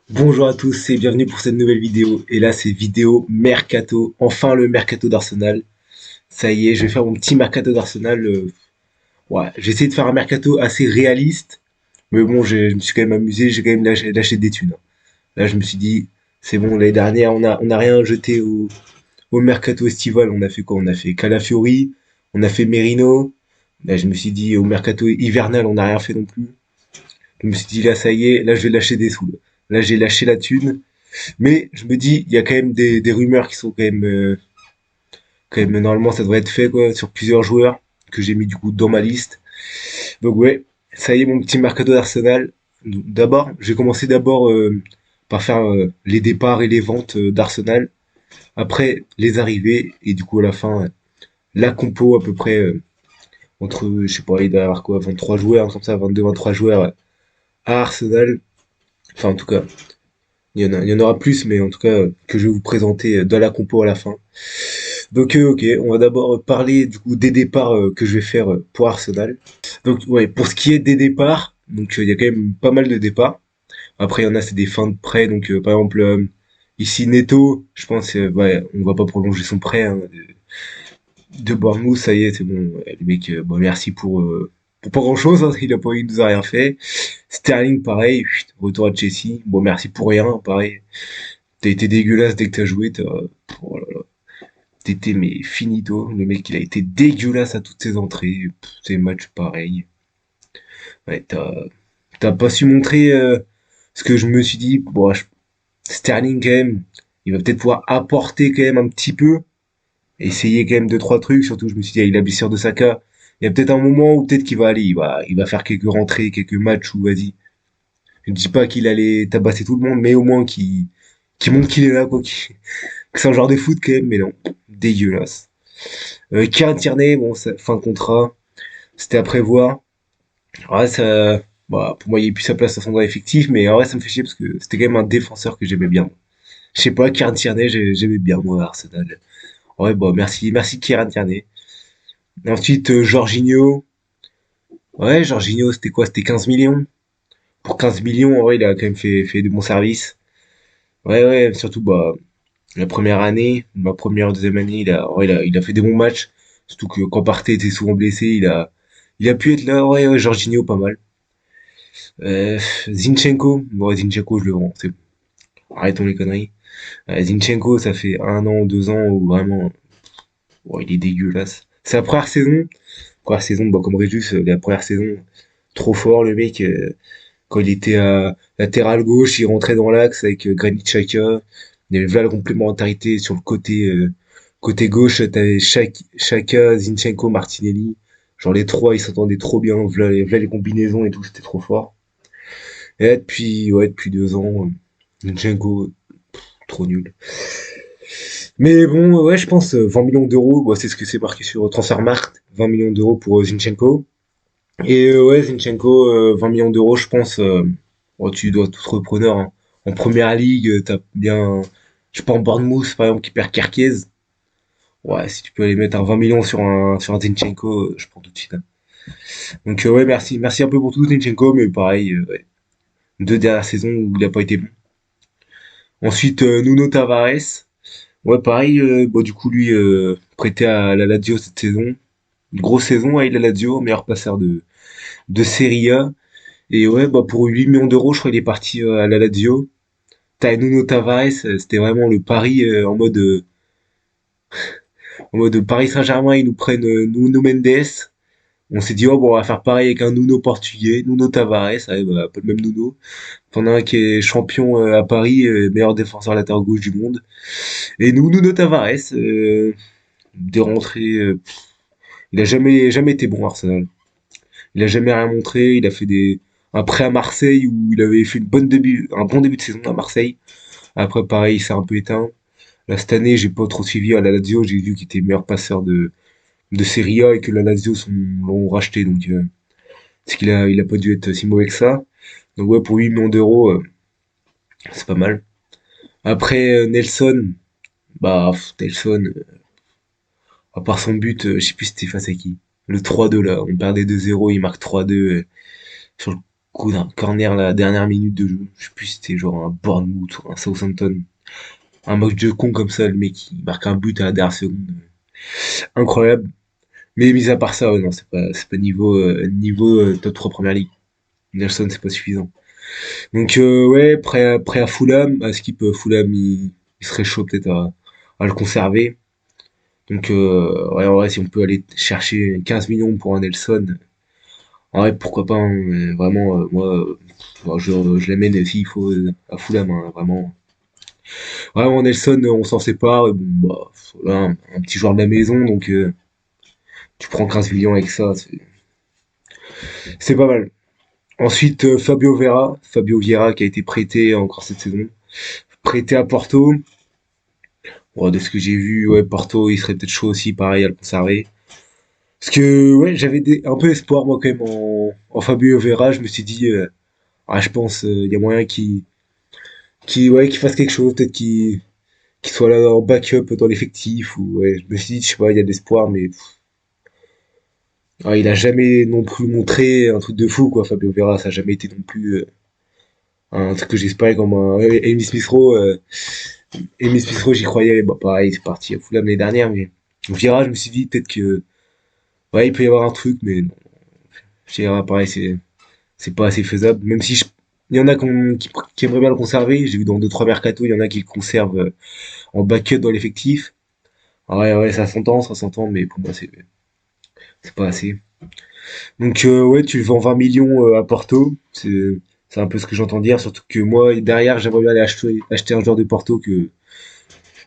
Bonjour à tous et bienvenue pour cette nouvelle vidéo. Et là, c'est vidéo Mercato. Enfin, le Mercato d'Arsenal. Ça y est, je vais faire mon petit Mercato d'Arsenal. Ouais, j'ai essayé de faire un Mercato assez réaliste. Mais bon, je me suis quand même amusé. J'ai quand même lâché des thunes. Là, je me suis dit, c'est bon, l'année dernière, on a rien jeté au Mercato estival. On a fait quoi? On a fait Calafiori. On a fait Merino. Là, je me suis dit, au Mercato hivernal, on n'a rien fait non plus. Je me suis dit, là, ça y est. Là, je vais lâcher des sous. Là, j'ai lâché la thune. Mais je me dis, il y a quand même des rumeurs qui sont quand même, normalement, ça devrait être fait, quoi, sur plusieurs joueurs que j'ai mis du coup dans ma liste. Donc ouais, ça y est, mon petit mercato d'Arsenal. D'abord, j'ai commencé d'abord par faire les départs et les ventes d'Arsenal. Après, les arrivées. Et du coup, à la fin, la compo à peu près entre, je sais pas, il doit y avoir quoi, 23 joueurs, comme ça, 22, 23 joueurs à Arsenal. Enfin, en tout cas, il y en aura plus, mais en tout cas, que je vais vous présenter dans la compo à la fin. Donc ok, on va d'abord parler du coup des départs que je vais faire pour Arsenal. Donc ouais, pour ce qui est des départs, donc il y a quand même pas mal de départs. Après il y en a c'est des fins de prêt, donc par exemple ici Neto, je pense ouais, on va pas prolonger son prêt hein, de Bournemouth, ça y est, c'est bon. Ouais, le mec, bon, merci pour pas grand chose, hein, il nous a rien fait. Sterling pareil, chut, retour à Chelsea, bon merci pour rien, pareil. T'as été dégueulasse dès que t'as joué, oh là là. T'étais mais finito. Le mec, il a été dégueulasse à toutes ses entrées. Ses matchs pareils. Ouais, t'as pas su montrer ce que je me suis dit. Bon, Sterling quand même, il va peut-être pouvoir apporter quand même un petit peu. Essayer quand même deux trois trucs. Surtout, je me suis dit avec la blessure de Saka, il y a peut-être un moment où peut-être qu'il va aller, il va faire quelques rentrées, quelques matchs où vas-y. Je ne dis pas qu'il allait tabasser tout le monde, mais au moins qu'il montre qu'il est là, quoi. Que c'est un genre de foot quand même, mais non, dégueulasse. Kieran Tierney, bon, fin de contrat, c'était à prévoir. Ouais, ça, bah, pour moi, il n'y a plus sa place à son droit effectif, mais en vrai, ça me fait chier parce que c'était quand même un défenseur que j'aimais bien. Je sais pas, Kieran Tierney, j'aimais bien, moi, à Arsenal. Ouais, bah, merci Kieran Tierney. Et ensuite, Jorginho. Ouais, Jorginho, c'était quoi? C'était 15 millions. Pour 15 millions, en vrai, il a quand même fait de bons services. Ouais, ouais, surtout, bah, la première année, ma première, deuxième année, ouais, il a fait des bons matchs. Surtout que quand Partey était souvent blessé, il a pu être là. Ouais, ouais, Jorginho, pas mal. Zinchenko, bon, Zinchenko, je le vends. C'est bon. Arrêtons les conneries. Zinchenko, ça fait 1 an, 2 ans où vraiment, bon, il est dégueulasse. C'est la première saison. Première saison, bon, comme Régis, la première saison, trop fort, le mec. Quand il était à latéral gauche, il rentrait dans l'axe avec Granit Xhaka. Il y avait là la complémentarité sur le côté gauche, t'avais Xhaka, Zinchenko, Martinelli. Genre les trois, ils s'entendaient trop bien. V'là les combinaisons et tout, c'était trop fort. Et là, depuis 2 ans, Zinchenko, trop nul. Mais bon, ouais, je pense 20 millions d'euros, bah, c'est ce que c'est marqué sur Transfermarkt. 20 millions d'euros pour Zinchenko. Et ouais, Zinchenko, 20 millions d'euros, je pense. Oh, tu dois tout repreneur. Hein. En première ligue, t'as bien. Je sais pas, en Bournemouth, par exemple, qui perd Kerkez. Ouais, si tu peux aller mettre un 20 millions sur un Zinchenko, je prends tout de suite. Hein. Donc ouais, merci un peu pour tout, Zinchenko, mais pareil, ouais. 2 dernières saisons où il a pas été bon. Ensuite, Nuno Tavares. Ouais, pareil, bon, du coup, lui, prêté à la Lazio cette saison. Une grosse saison avec la Lazio, meilleur passeur de Serie A. Et ouais, bah pour 8 millions d'euros, je crois qu'il est parti à la Lazio. T'as Nuno Tavares, c'était vraiment le pari en mode Paris Saint-Germain, ils nous prennent Nuno Mendes. On s'est dit, oh bon, on va faire pareil avec un Nuno portugais, Nuno Tavares, ouais, bah, pas le même Nuno. T'en as un qui est champion à Paris, meilleur défenseur latéral gauche du monde. Et nous, Nuno Tavares, des rentrées, il a jamais été bon Arsenal. Il a jamais rien montré. Il a fait un prêt à Marseille où il avait fait un bon début de saison à Marseille. Après, pareil, il s'est un peu éteint. Là, cette année, j'ai pas trop suivi à la Lazio. J'ai vu qu'il était meilleur passeur de Serie A et que la Lazio l'ont racheté. Donc, c'est qu'il a pas dû être si mauvais que ça. Donc, ouais, pour 8 millions d'euros, c'est pas mal. Après, Nelson, bah, Nelson, à part son but, je sais plus c'était face à qui. Le 3-2, là. On perdait 2-0, il marque 3-2. Sur le coup d'un corner la dernière minute de jeu. Je sais plus si c'était genre un Bournemouth ou un Southampton. Un match de con comme ça, le mec qui marque un but à la dernière seconde. Incroyable. Mais mis à part ça, ouais, non, c'est pas niveau top 3 Première Ligue. Nelson, c'est pas suffisant. Donc ouais, prêt à Fulham, à skip Fulham, il serait chaud peut-être à le conserver. Donc ouais, en vrai, si on peut aller chercher 15 millions pour un Nelson, en vrai, pourquoi pas, hein, mais vraiment, moi, bon, je l'amène s'il faut à Fulham, hein, vraiment. Vraiment, Nelson, on s'en sépare, et bon, bah, voilà, un petit joueur de la maison, donc tu prends 15 millions avec ça, c'est pas mal. Ensuite, Fabio Vieira qui a été prêté encore cette saison, prêté à Porto. Bon, de ce que j'ai vu, ouais, Porto, il serait peut-être chaud aussi, pareil, à le conserver. Parce que, ouais, j'avais un peu espoir, moi, quand même, en Fabio Vieira. Je me suis dit, ah, je pense, il y a moyen ouais, qu'il fasse quelque chose, peut-être qu'il soit là en backup dans l'effectif. Ou, ouais, je me suis dit, je sais pas, il y a de l'espoir, mais il a jamais non plus montré un truc de fou, quoi, Fabio Vieira. Ça a jamais été non plus un truc que j'espérais comme un. Amy Smith-Rowe, j'y croyais. Bah, pareil, c'est parti à Fulham l'année dernière, mais Vieira, je me suis dit, peut-être que, ouais, il peut y avoir un truc, mais non. Vieira, pareil, c'est pas assez faisable. Même si il y en a qui aimeraient bien le conserver. J'ai vu dans deux trois mercato, il y en a qui le conservent en backup dans l'effectif. Ouais, ouais, ça s'entend, mais pour moi, c'est pas assez. Donc, ouais, tu le vends 20 millions à Porto. C'est un peu ce que j'entends dire. Surtout que moi, derrière, j'aimerais bien aller acheter un joueur de Porto que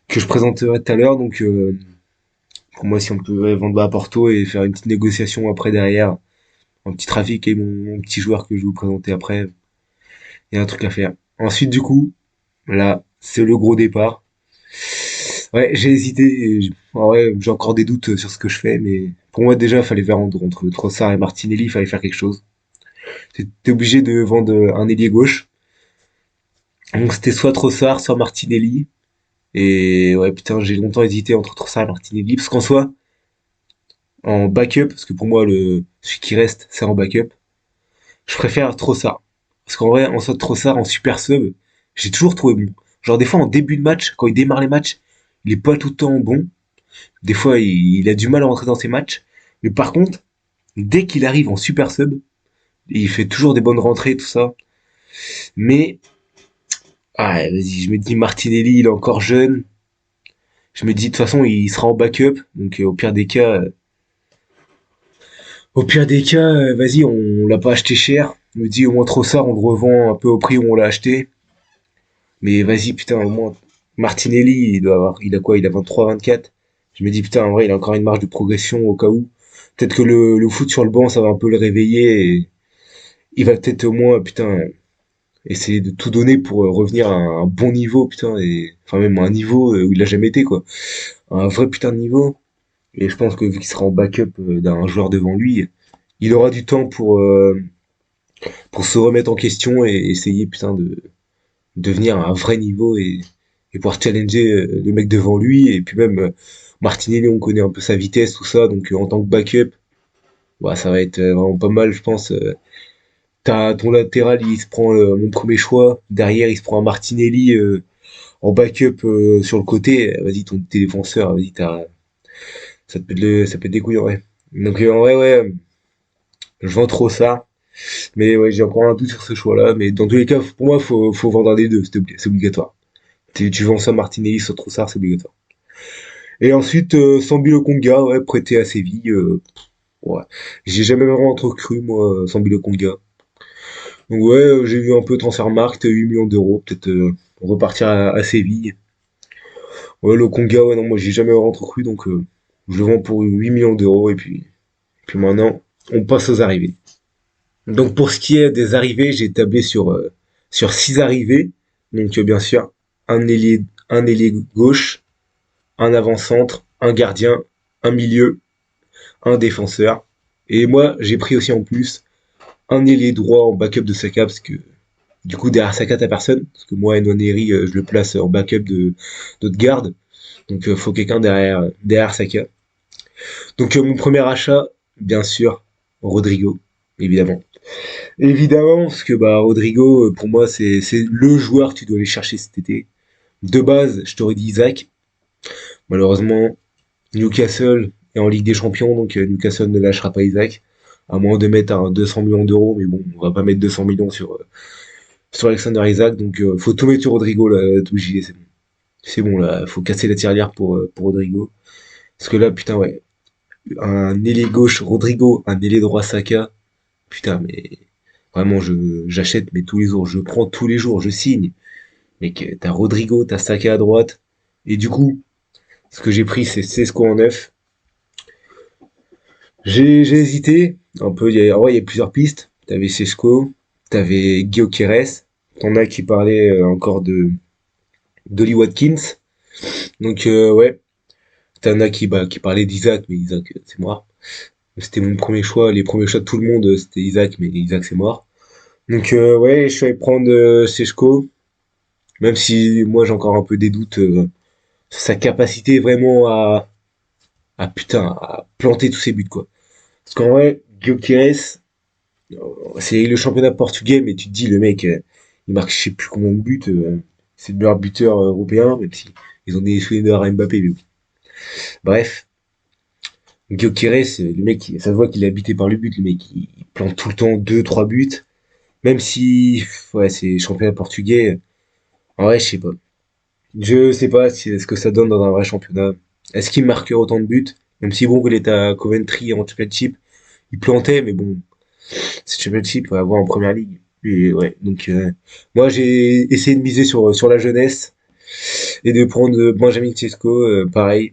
je présenterai tout à l'heure. Donc, pour moi, si on peut vendre à Porto et faire une petite négociation après derrière, un petit trafic et mon petit joueur que je vais vous présenter après, il y a un truc à faire. Ensuite, du coup, là, c'est le gros départ. Ouais, j'ai hésité. En vrai, j'ai encore des doutes sur ce que je fais, mais pour moi, déjà, il fallait faire entre Trossard et Martinelli, il fallait faire quelque chose. T'es obligé de vendre un ailier gauche. Donc, c'était soit Trossard, soit Martinelli. Et ouais, putain, j'ai longtemps hésité entre Trossard et Martinelli, parce qu'en soi, en backup, parce que pour moi, celui qui reste, c'est en backup, je préfère Trossard. Parce qu'en vrai, en soi, Trossard, en super sub, j'ai toujours trouvé bon. Genre, des fois, en début de match, quand il démarre les matchs, il est pas tout le temps bon. Des fois, il a du mal à rentrer dans ses matchs. Mais par contre, dès qu'il arrive en super sub, il fait toujours des bonnes rentrées, tout ça. Mais, vas-y, je me dis, Martinelli, il est encore jeune. Je me dis, de toute façon, il sera en backup. Donc, vas-y, on l'a pas acheté cher. Je me dis, au moins, trop ça, on le revend un peu au prix où on l'a acheté. Mais vas-y, putain, au moins, Martinelli, il a quoi? Il a 23, 24. Je me dis, putain, en vrai, il a encore une marge de progression au cas où. Peut-être que le foot sur le banc, ça va un peu le réveiller et il va peut-être au moins, putain, essayer de tout donner pour revenir à un bon niveau, putain, et, enfin, même à un niveau où il a jamais été, quoi. Un vrai putain de niveau. Et je pense que vu qu'il sera en backup d'un joueur devant lui, il aura du temps pour se remettre en question et essayer, putain, de devenir à un vrai niveau et pouvoir challenger le mec devant lui. Et puis même Martinelli, on connaît un peu sa vitesse, tout ça, donc en tant que backup, bah, ça va être vraiment pas mal, je pense. T'as ton latéral, il se prend mon premier choix. Derrière, il se prend un Martinelli en backup sur le côté. Vas-y, tes défenseurs, vas-y, ça peut être des couilles en vrai. Donc en vrai, ouais, je vends trop ça. Mais ouais, j'ai encore un doute sur ce choix-là. Mais dans tous les cas, pour moi, faut vendre un des deux, c'est obligatoire. Tu vends ça Martinelli sur Trossard, c'est obligatoire. Et ensuite, Sambi Lokonga, ouais, prêté à Séville. Ouais. J'ai jamais vraiment trop cru, moi, Sambi Lokonga. Donc ouais, j'ai vu un peu Transfermarkt, 8 millions d'euros, peut-être repartir à Séville. Ouais, Lokonga, ouais, non, moi j'ai jamais vraiment trop cru, donc je le vends pour 8 millions d'euros, et puis maintenant, on passe aux arrivées. Donc pour ce qui est des arrivées, j'ai tablé sur 6 arrivées. Donc bien sûr, un ailier gauche, un avant-centre, un gardien, un milieu, un défenseur. Et moi, j'ai pris aussi en plus un ailier droit en backup de Saka, parce que du coup, derrière Saka, t'as personne. Parce que moi, Nwaneri, je le place en backup d'autres garde. Donc, faut quelqu'un derrière Saka. Donc, mon premier achat, bien sûr, Rodrigo, évidemment. Évidemment, parce que bah Rodrigo, pour moi, c'est le joueur que tu dois aller chercher cet été. De base, je t'aurais dit Isaac. Malheureusement, Newcastle est en Ligue des Champions, donc Newcastle ne lâchera pas Isaac. À moins de mettre un 200 millions d'euros, mais bon, on va pas mettre 200 millions sur Alexander Isaac, donc faut tout mettre sur Rodrigo, là, tout gilet, c'est bon. C'est bon, là, faut casser la tirelire pour Rodrigo. Parce que là, putain, ouais, un ailier gauche Rodrigo, un ailier droit Saka, putain, mais vraiment, j'achète, mais tous les jours, je prends tous les jours, je signe. Mec, t'as Rodrigo, t'as Saka à droite, et du coup, ce que j'ai pris, c'est Sesco en neuf. J'ai hésité un peu. Il y a plusieurs pistes. T'avais Sesco, t'avais Guillaume Quérez. T'en as qui parlaient encore de d'Oli Watkins. Donc ouais, t'en as qui parlaient d'Isaac, mais Isaac c'est mort. C'était mon premier choix. Les premiers choix de tout le monde c'était Isaac, mais Isaac c'est mort. Donc ouais, je suis allé prendre Sesco, même si moi j'ai encore un peu des doutes sur sa capacité vraiment à planter tous ses buts quoi. Parce qu'en vrai, Guillaume Quérez, c'est le championnat portugais, mais tu te dis, le mec, il marque je sais plus combien de buts. C'est le meilleur buteur européen, même si ils ont des souvenirs à Mbappé. Mais bon. Bref, Gyökeres, le mec, ça se voit qu'il est habité par le but. Le mec, il plante tout le temps deux, trois buts. Même si, ouais, c'est championnat portugais. En vrai, je sais pas. Je sais pas si, ce que ça donne dans un vrai championnat. Est-ce qu'il marquera autant de buts? Même si bon, il était à Coventry en championship, il plantait, mais bon, c'est championship à avoir en première ligue. Et ouais, donc moi j'ai essayé de miser sur la jeunesse et de prendre Benjamin Sesko, pareil.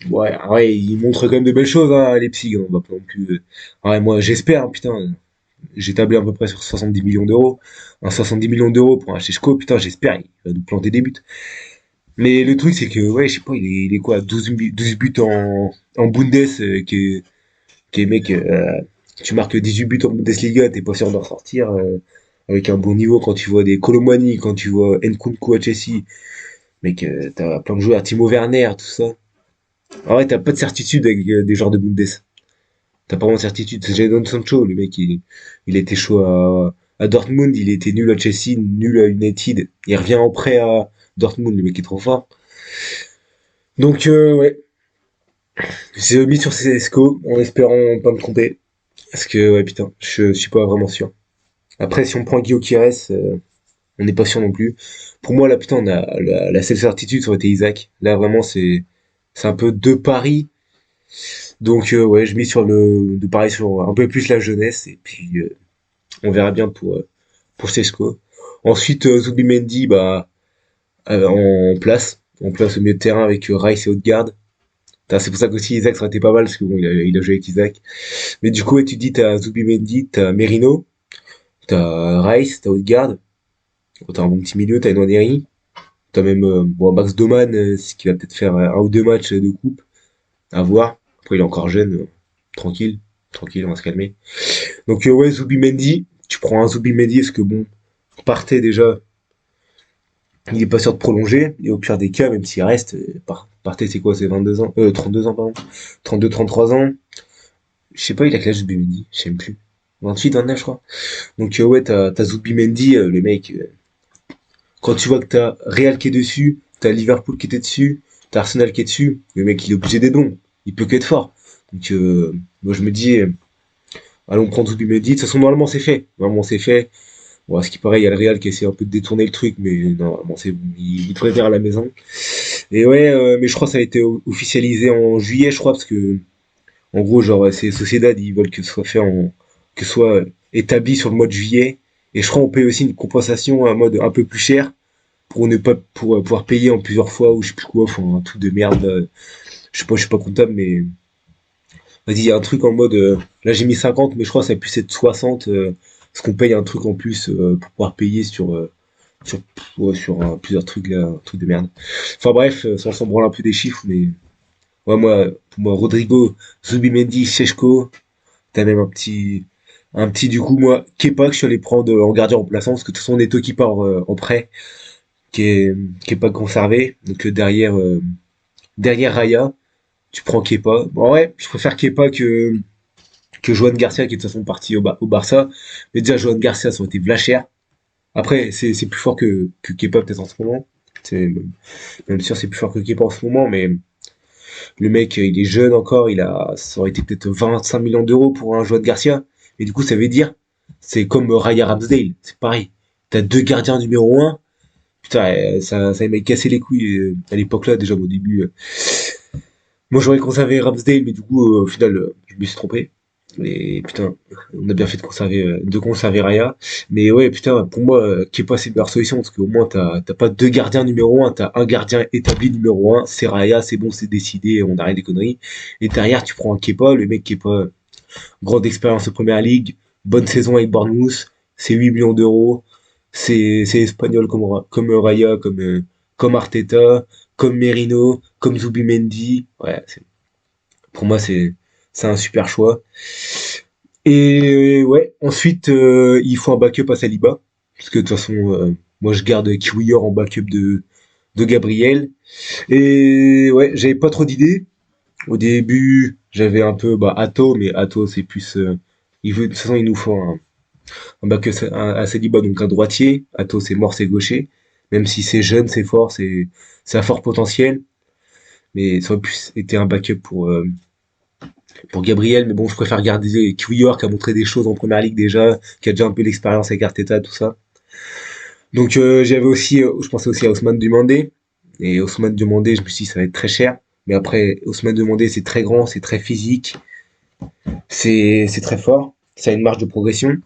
Ouais, il montre quand même de belles choses hein, à Leipzig, hein, on va pas non plus. Ouais, moi j'espère, hein, putain, j'ai tablé à peu près sur 70 millions d'euros. Un 70 millions d'euros pour un Sesko, putain, j'espère, il va nous planter des buts. Mais le truc c'est que ouais, je sais pas, il est quoi, 12 buts en Bundes, qui est mec, tu marques 18 buts en Bundesliga, t'es pas sûr d'en sortir avec un bon niveau quand tu vois des Colomani, quand tu vois Nkunku à Chelsea, mec, t'as plein de joueurs, Timo Werner, tout ça. En vrai, t'as pas de certitude avec des joueurs de Bundes. T'as pas vraiment de certitude. C'est Jadon Sancho, le mec, il était chaud à Dortmund, il était nul à Chelsea, nul à United. Il revient en prêt à Dortmund, le mec est trop fort. Donc, ouais, j'ai mis sur CSGO en espérant pas me tromper. Parce que, ouais, putain, je suis pas vraiment sûr. Après, si on prend Guillaume Quires, on n'est pas sûr non plus. Pour moi, là, putain, on a la seule certitude, ça aurait été Isaac. Là, vraiment, c'est un peu deux paris. Donc, ouais, je mets sur de paris sur un peu plus la jeunesse. Et puis, on verra bien pour Sesco. Ensuite, Zubimendi, bah, en place au milieu de terrain avec Rice et Odegaard. C'est pour ça qu'aussi Isaac ça aurait été pas mal, parce que bon, il a joué avec Isaac. Mais du coup, ouais, tu dis, t'as Zubimendi, t'as Merino, t'as Rice, t'as Odegaard. T'as un bon petit milieu, t'as Nwaneri. T'as même bon, Max Doman, ce qui va peut-être faire un ou deux matchs de coupe, à voir. Après, il est encore jeune, tranquille, tranquille, on va se calmer. Donc ouais, Zubimendi, tu prends un Zubimendi, est-ce que bon, Partey déjà, il est pas sûr de prolonger, et au pire des cas, même s'il reste, Partey c'est quoi, c'est 22 ans, 32 ans pardon, 32, 33 ans, je sais pas, il a quel âge Zubimendi, je sais même plus, 28, 29 je crois. Donc ouais, t'as Zubimendi, le mec, quand tu vois que t'as Real qui est dessus, t'as Liverpool qui était dessus, t'as Arsenal qui est dessus, le mec il est obligé d'être bon, il peut qu'être fort. Donc moi je me dis, allons prendre Zubimendi, de toute façon normalement c'est fait, normalement c'est fait. Bon, à ce qui paraît, il y a le Real qui essaie un peu de détourner le truc, mais normalement c'est bon, il devrait venir à la maison. Et ouais, mais je crois que ça a été officialisé en juillet, je crois, parce que en gros genre c'est Sociedad, ils veulent que ce soit fait que ce soit établi sur le mois de juillet. Et je crois qu'on paye aussi une compensation à un mode un peu plus cher pour ne pas pour pouvoir payer en plusieurs fois ou je sais plus quoi, enfin un truc de merde. Je suis pas comptable, mais vas-y, il y a un truc en mode là j'ai mis 50, mais je crois que ça a pu être 60, parce qu'on paye un truc en plus pour pouvoir payer sur, ouais, sur plusieurs trucs là, un truc de merde. Enfin bref, ça on s'en branle un peu des chiffres, mais ouais, moi, pour moi, Rodrigo, Zubimendi, Sechko, t'as même un petit du coup moi Kepa que je suis allé prendre en gardien remplaçant parce que de toute façon Neto qui part en prêt qui est qui est pas conservé donc derrière Raya tu prends Kepa bon ouais je préfère Kepa que Joan Garcia, qui est de toute façon parti au Barça. Mais déjà, Joan Garcia, ça aurait été vlachère. Après, c'est plus fort que Kepa peut-être en ce moment. C'est même sûr, c'est plus fort que Kepa en ce moment, mais le mec, il est jeune encore, ça aurait été peut-être 25 millions d'euros pour un Joan Garcia. Et du coup, ça veut dire, c'est comme Raya Ramsdale, c'est pareil. T'as deux gardiens numéro un. Putain, ça m'a cassé les couilles à l'époque là, déjà au début. Moi, j'aurais conservé Ramsdale, mais du coup, au final, je me suis trompé. Et putain, on a bien fait de conserver Raya. Mais ouais, putain, pour moi, Kepa, c'est une meilleure solution, parce qu'au moins, t'as pas deux gardiens numéro un, t'as un gardien établi numéro un, c'est Raya, c'est bon, c'est décidé, on arrête des conneries. Et derrière, tu prends un Kepa, le mec Kepa, grande expérience en première ligue, bonne saison avec Bournemouth, c'est 8 millions d'euros, c'est espagnol comme Raya, comme Arteta, comme Merino, comme Zubimendi. Ouais, pour moi, c'est un super choix. Et ouais, ensuite, il faut un backup à Saliba. Parce que de toute façon, moi je garde Kiwior en backup de Gabriel. Et ouais, j'avais pas trop d'idées. Au début, j'avais un peu Atto, mais Atto c'est plus. De toute façon, il nous faut un backup à Saliba, donc un droitier. Atto c'est mort, c'est gaucher. Même si c'est jeune, c'est fort, c'est à fort potentiel. Mais ça aurait pu été un backup pour Gabriel, mais bon, je préfère garder Kiwior qui a montré des choses en première ligue déjà, qui a déjà un peu l'expérience avec Arteta, tout ça. Donc j'avais aussi, je pensais aussi à Ousmane Demandé, et Ousmane Demandé, je me suis dit ça va être très cher, mais après Ousmane Demandé c'est très grand, c'est très physique, c'est très fort, ça a une marge de progression.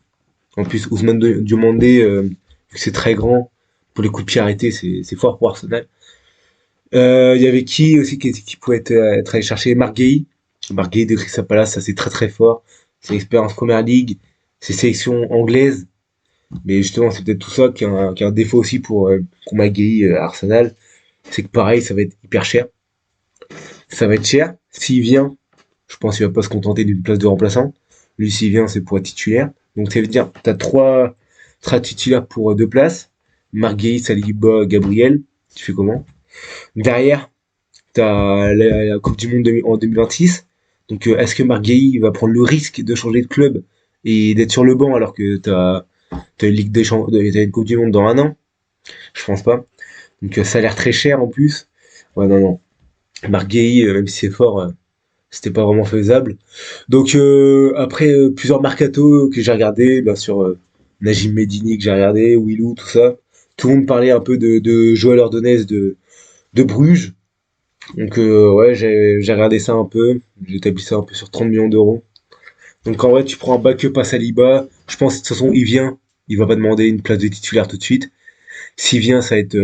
En plus Ousmane Demandé, vu que c'est très grand, pour les coups de pied arrêtés, c'est fort pour Arsenal. Il y avait qui aussi qui pouvait être allé chercher Marc Guéhi. Marc Guéhi de Crystal Palace, ça c'est très très fort. C'est expérience première ligue, c'est sélection anglaise. Mais justement, c'est peut-être tout ça qui a un défaut aussi pour Marc Guéhi à Arsenal. C'est que pareil, ça va être hyper cher. Ça va être cher. S'il vient, je pense qu'il va pas se contenter d'une place de remplaçant. Lui, s'il vient, c'est pour être titulaire. Donc ça veut dire t'as trois titulaires pour deux places. Marc Guéhi, Saliba, Gabriel. Tu fais comment? Derrière, t'as la Coupe du Monde en 2026. Donc, est-ce que Marc Guéhi va prendre le risque de changer de club et d'être sur le banc alors que t'as une Ligue des Champions, t'as une Coupe du Monde dans un an? Je pense pas. Donc, ça a l'air très cher en plus. Ouais, non, non. Marc Guéhi, même si c'est fort, c'était pas vraiment faisable. Donc, après plusieurs mercato que j'ai regardé, bien sûr, Najim Medini que j'ai regardé, Willou, tout ça. Tout le monde parlait un peu de Joël Ordonez de Bruges. Donc ouais, j'ai regardé ça un peu, j'ai établi ça un peu sur 30 millions d'euros. Donc en vrai, tu prends un backup à Saliba, je pense de toute façon il vient, il va pas demander une place de titulaire tout de suite. S'il vient, ça va être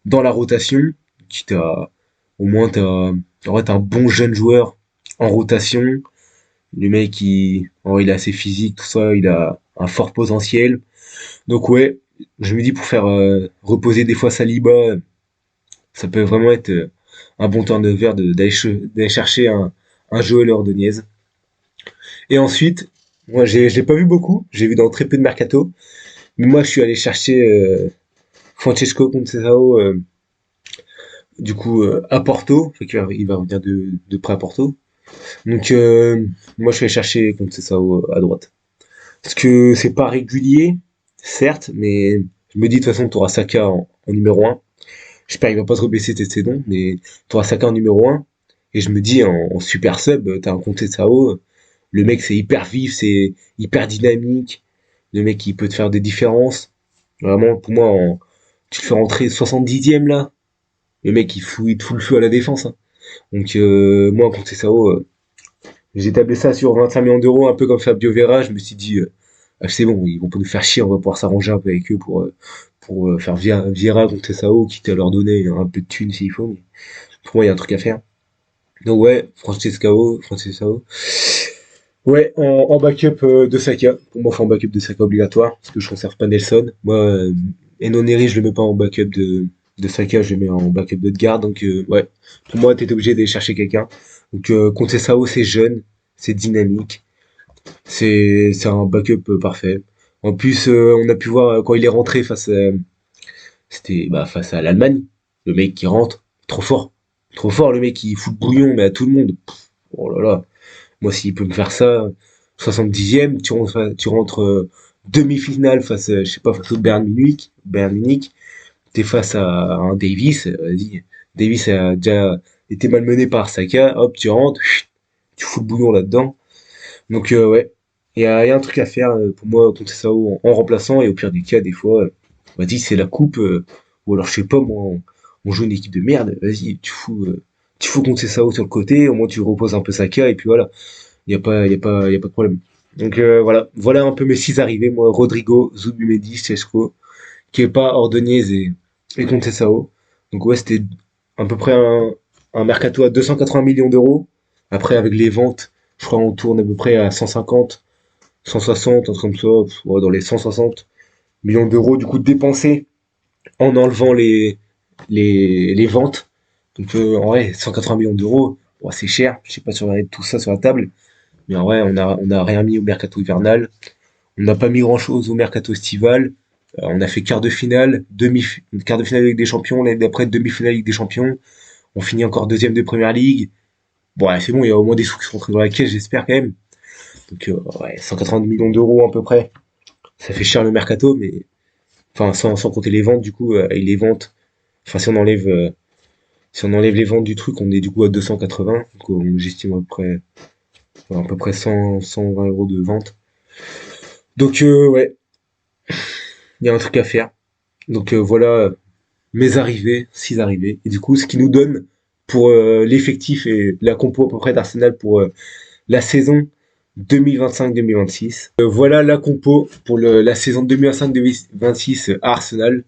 dans la rotation, quitte à au moins en vrai, t'as un bon jeune joueur en rotation. Le mec en vrai, il est assez physique, tout ça, il a un fort potentiel. Donc ouais, je me dis pour faire reposer des fois Saliba, ça peut vraiment être un bon turnover d'aller chercher un Joël Ordonez. Et ensuite, moi je l'ai pas vu beaucoup, j'ai vu dans très peu de mercato, mais moi je suis allé chercher Francesco Conceição du coup à Porto, fait qu'il va revenir de prêt à Porto. Donc moi je suis allé chercher Conceição à droite. Parce que c'est pas régulier, certes, mais je me dis de toute façon tu auras Saka en numéro un. J'espère qu'il va pas se rebaisser cette saison, mais tu auras Saka en numéro un. Et je me dis, en super sub, t'as un Conte Sao. Le mec, c'est hyper vif, c'est hyper dynamique. Le mec, il peut te faire des différences. Vraiment, pour moi, tu le fais rentrer 70e là. Le mec, il te fout le feu à la défense, hein. Donc, moi, Conte Sao, j'ai tablé ça sur 25 millions d'euros, un peu comme Fabio Vera. Je me suis dit, ah, c'est bon, ils vont pas nous faire chier, on va pouvoir s'arranger un peu avec eux pour faire Vieira contre Sao, quitte à leur donner un peu de thunes s'il faut. Mais pour moi, il y a un truc à faire. Donc ouais, Francescao. Ouais, en backup de Saka. Pour moi, faut un backup de Saka obligatoire, parce que je conserve pas Nelson. Moi, Enoneri, je le mets pas en backup de Saka, je le mets en backup de garde. Donc ouais, pour moi, t'étais obligé d'aller chercher quelqu'un. Donc Sao, c'est jeune, c'est dynamique, c'est un backup parfait. En plus, on a pu voir quand il est rentré face à l'Allemagne, le mec qui rentre, trop fort. Trop fort, le mec qui fout le bouillon, mais à tout le monde. Pff, oh là là. Moi, s'il peut me faire ça, 70e, tu rentres demi-finale face, je sais pas, face au Bayern Munich, t'es face à un Davis, vas-y. Davis a déjà été malmené par Saka, hop, tu rentres, chut, tu fous le bouillon là-dedans. Donc, ouais, il y a un truc à faire pour moi contre Sao en remplaçant, et au pire des cas, des fois, vas-y, c'est la coupe, ou alors je sais pas, moi, on joue une équipe de merde, vas-y, tu fous contre Sao sur le côté, au moins tu reposes un peu Saka, et puis voilà, il y a pas de problème. Donc, voilà un peu mes 6 arrivées, moi, Rodrigo, Zubimendi, Sechko, Kepa, Ordonez et Conceição. Donc ouais, c'était à peu près un mercato à 280 millions d'euros. Après, avec les ventes, je crois on tourne à peu près à 150, 160, un truc comme ça, ouais, dans les 160 millions d'euros, du coup, dépensés en enlevant les ventes. Donc, en vrai, 180 millions d'euros, ouais, c'est cher. Je sais pas si on va mettre tout ça sur la table, mais en vrai, on a rien mis au mercato hivernal. On n'a pas mis grand-chose au mercato estival. On a fait quart de finale, quart de finale avec des champions, l'année d'après demi-finale avec des champions. On finit encore deuxième de première ligue. Bon, ouais, c'est bon, il y a au moins des sous qui sont rentrés dans la caisse, j'espère quand même. Donc, ouais, 180 millions d'euros à peu près. Ça fait cher le mercato, mais enfin, sans compter les ventes, du coup, et les ventes. Enfin, si on enlève les ventes du truc, on est du coup à 280. Donc, j'estime à peu près 120 euros de vente. Donc, ouais, il y a un truc à faire. Donc, voilà mes arrivées, 6 arrivées. Et du coup, ce qui nous donne pour l'effectif et la compo à peu près d'Arsenal pour la saison 2025-2026. Voilà la compo pour la saison 2025-2026 à Arsenal.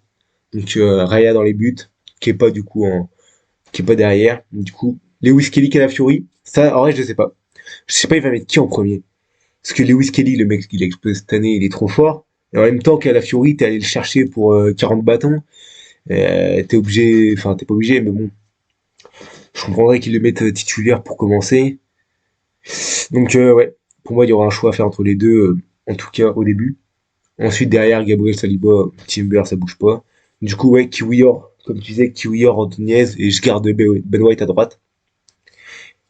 Donc Raya dans les buts, Kepa du coup Kepa derrière. Du coup, Lewis Kelly, Calafiori. Ça, en vrai, je sais pas. Je sais pas, il va mettre qui en premier. Parce que Lewis Kelly, le mec, il a explosé cette année, il est trop fort. Et en même temps, Calafiori, t'es allé le chercher pour 40 bâtons. T'es obligé, enfin t'es pas obligé, mais bon, je comprendrais qu'ils le mettent titulaire pour commencer. Donc ouais, pour moi il y aura un choix à faire entre les deux, en tout cas au début. Ensuite derrière Gabriel Saliba, Timber ça bouge pas. Du coup ouais, Kiwior, comme tu disais, Kiwior, Antonez, et je garde Ben White à droite.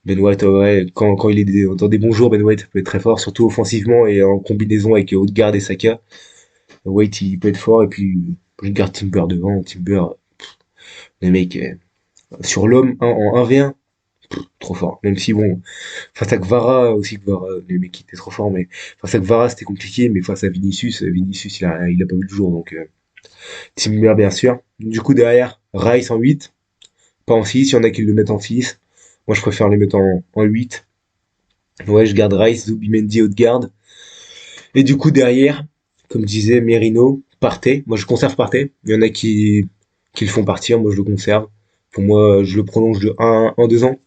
Ben White, ouais, quand il est dans des bons jours, Ben White peut être très fort, surtout offensivement et en combinaison avec Odegaard et Saka. White il peut être fort, et puis je garde Timber devant. Timber, les mecs, sur l'homme en 1v1, trop fort. Même si bon, face à Kvara aussi, Kvara, le mec qui était trop fort, mais face à Kvara c'était compliqué, mais face à Vinicius il a pas vu le jour, donc Timber bien sûr. Du coup derrière, Rice en 8, pas en 6, il y en a qui le mettent en 6. Moi je préfère les mettre en 8. Ouais, je garde Rice, Zubimendi, Odegaard. Et du coup derrière, comme disait Merino, Partey, moi je conserve Partey. Il y en a qui le font partir, moi je le conserve. Pour moi, je le prolonge de 2 ans.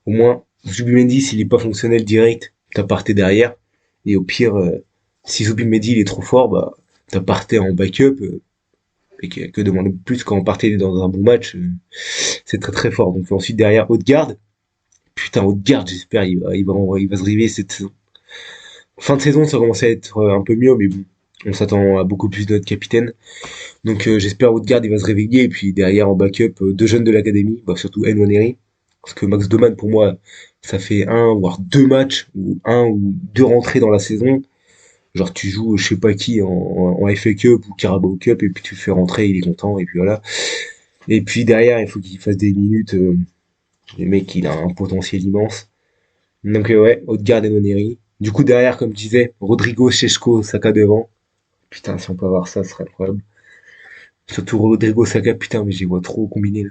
Au moins, Zubimendi, s'il est pas fonctionnel direct, t'as Partey derrière. Et au pire, si Zubimendi il est trop fort, bah t'as Partey en backup. Et que demander de plus quand Partey est dans un bon match, c'est très très fort. Donc ensuite derrière Odegaard, putain Odegaard, j'espère il va se réveiller cette saison. Fin de saison, ça commence à être un peu mieux, mais bon, on s'attend à beaucoup plus de notre capitaine. Donc j'espère Odegaard il va se réveiller, et puis derrière en backup, 2 jeunes de l'académie, bah, surtout Nwaneri. Parce que Max Doman, pour moi, ça fait un, voire 2 matchs, ou un ou deux rentrées dans la saison. Genre tu joues je sais pas qui en FA Cup ou Carabao Cup, et puis tu le fais rentrer, il est content, et puis voilà. Et puis derrière, il faut qu'il fasse des minutes. Le mec, il a un potentiel immense. Donc ouais, Odegaard et Nwaneri. Du coup derrière, comme je disais, Rodrigo, Šeško, Saka devant. Putain, si on peut avoir ça, ce serait incroyable. Surtout Rodrigo Saka, putain, mais j'y vois trop combiner là.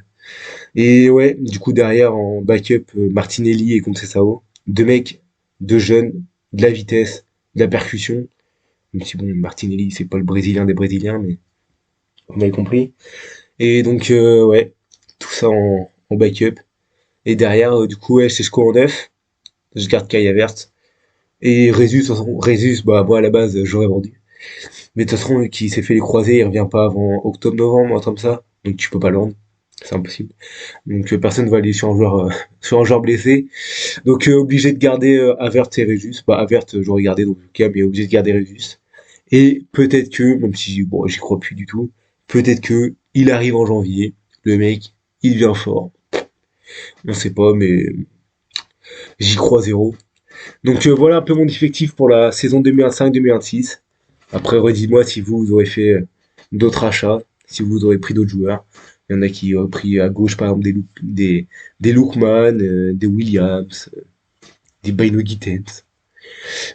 Et ouais, du coup derrière en backup, Martinelli et Conceição. 2 mecs, 2 jeunes, de la vitesse, de la percussion. Même si bon, Martinelli c'est pas le Brésilien des Brésiliens, mais vous m'avez compris. Et donc ouais, tout ça en backup. Et derrière, du coup ouais, c'est Sesco en 9. Je garde Kai Havertz. Et Résus, de toute façon, Résus, bah moi à la base j'aurais vendu. Mais de toute façon, qui s'est fait les croisés, il revient pas avant octobre-novembre, un truc comme ça. Donc tu peux pas le vendre. C'est impossible. Donc personne va aller sur un joueur sur un joueur blessé. Donc obligé de garder Havertz et Résus. Bah Havertz j'aurais gardé dans le cas, mais obligé de garder Résus. Et peut-être que, même si bon j'y crois plus du tout, peut-être que il arrive en janvier. Le mec, il vient fort. On sait pas, mais j'y crois zéro. Donc voilà un peu mon effectif pour la saison 2025-2026. Après, redites-moi si vous aurez fait d'autres achats, si vous aurez pris d'autres joueurs. Il y en a qui ont pris à gauche, par exemple, des Lookman, des Williams, des Baino Gittens.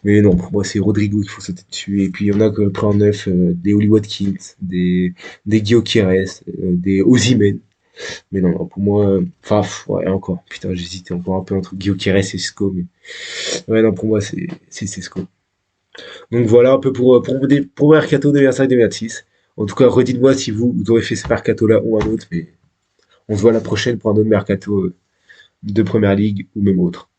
Mais non, pour moi, c'est Rodrigo qu'il faut sauter dessus. Et puis, il y en a qui ont pris en neuf des Oli Watkins, des Gyökeres, des Osimhen. Mais non, non, pour moi, enfin, ouais, encore. Putain, j'hésitais encore un peu entre Gyökeres et Sisco. Mais ouais, non, pour moi, c'est Sisco. Donc voilà un peu pour Mercato 2025-2026. En tout cas, redites-moi si vous aurez fait ce Mercato-là ou un autre. Mais on se voit la prochaine pour un autre Mercato de Première Ligue ou même autre.